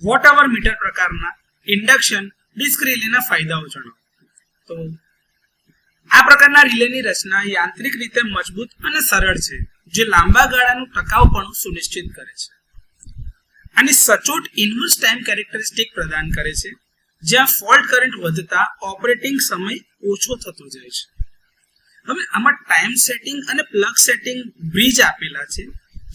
Watt hour metre પ્રકારના induction disk રિલેના ફાયદાઓ જણાવો. તો આ પ્રકારના રિલેની રચના યાંત્રિક રીતે મજબૂત અને સરળ છે, જે લાંબા ગાળાનું ટકાઉપણું સુનિશ્ચિત કરે છે. આની સચોટ ઇન્વર્સ ટાઈમ કેરેક્ટરિસ્ટિક પ્રદાન કરે છે, જ્યાં ફોલ્ટ કરંટ વધતા ઓપરેટિંગ સમય ઓછો થતો જાય છે. હવે આમાં ટાઈમ સેટિંગ અને પ્લગ સેટિંગ બ્રિજ આપેલા છે,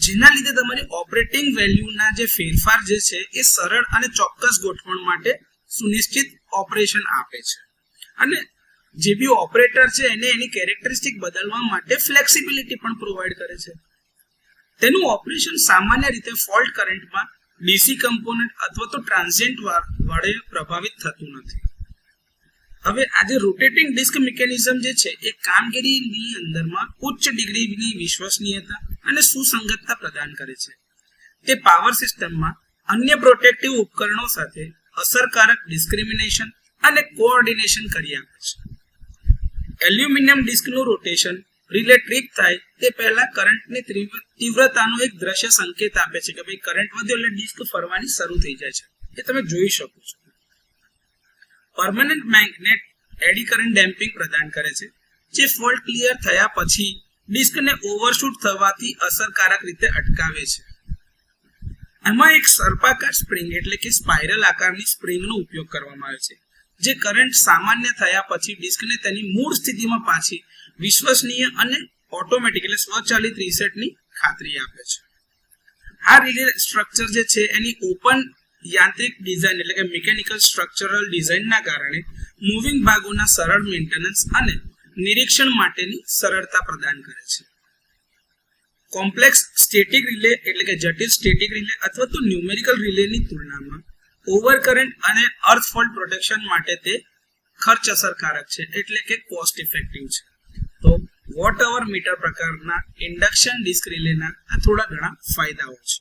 જેના લીધે તમારી ઓપરેટિંગ વેલ્યુના જે ફેરફાર જે છે એ સરળ અને ચોક્કસ ગોઠવણ માટે સુનિશ્ચિત ઓપરેશન આપે છે. અને જે બી ઓપરેટર છે એને એની કેરેક્ટરિસ્ટિક બદલવા માટે ફ્લેક્સિબિલિટી પણ પ્રોવાઈડ કરે છે. તેનું ઓપરેશન સામાન્ય રીતે ફોલ્ટ કરંટમાં ડીસી કમ્પોનન્ટ અથવા તો ટ્રાન્ઝિયન્ટ વડે પ્રભાવિત થતું નથી. હવે આ જે રોટેટિંગ ડિસ્ક મિકેનિઝમ જે છે એ કામગીરીની અંદરમાં ઉચ્ચ ડિગ્રીની વિશ્વસનીયતા અને સુસંગતતા પ્રદાન કરે છે. તે પાવર સિસ્ટમમાં અન્ય પ્રોટેક્ટિવ ઉપકરણો સાથે અસરકારક ડિસ્ક્રિમિનેશન અને કોઓર્ડિનેશન કરી આપે છે. એલ્યુમિનિયમ ડિસ્કનું રોટેશન રિલે ટ્રિપ થાય તે પહેલા કરંટની તીવ્રતાનો એક દ્રશ્ય સંકેત આપે છે કે ભાઈ કરંટ વધ્યો એટલે ડિસ્ક ફરવાની શરૂ થઈ જાય છે. એ તમે જોઈ શકો છો. Permanent magnet eddy current damping પ્રદાન કરે છે, જે ફોલ્ટ ક્લિયર થયા પછી ડિસ્કને ઓવરશૂટ થવાથી અસરકારક રીતે અટકાવે છે. એમાં એક સર્પાકાર સ્પ્રિંગ એટલે કે સ્પાઇરલ આકારની સ્પ્રિંગનો ઉપયોગ કરવામાં આવે છે, જે કરંટ સામાન્ય થયા પછી ડિસ્કને તેની મૂળ સ્થિતિમાં પાછી વિશ્વસનીય અને ઓટોમેટિક એટલે સ્વચાલિત રીસેટની ખાતરી આપે છે. આ રિલે સ્ટ્રક્ચર જે છે એની ઓપન યાંત્રિક ડિઝાઇન એટલે કે મિકેનિકલ સ્ટ્રક્ચરલ ડિઝાઇનના કારણે મૂવિંગ ભાગોના સરળ મેન્ટેનન્સ અને નિરીક્ષણ માટેની સરળતા પ્રદાન કરે છે. કોમ્પ્લેક્સ સ્ટેટિક રિલે એટલે કે જટિલ સ્ટેટિક રિલે અથવા તો ન્યુમેરિકલ રિલેની તુલનામાં ઓવરકરન્ટ અને અર્થ ફોલ્ટ પ્રોટેક્શન માટે તે ખર્ચ અસરકારક છે, એટલે કે કોસ્ટ ઇફેક્ટિવ છે. તો વોટ અવર મીટર પ્રકારના ઇન્ડક્શન ડિસ્ક રિલેના આ થોડા ઘણા ફાયદાઓ છે.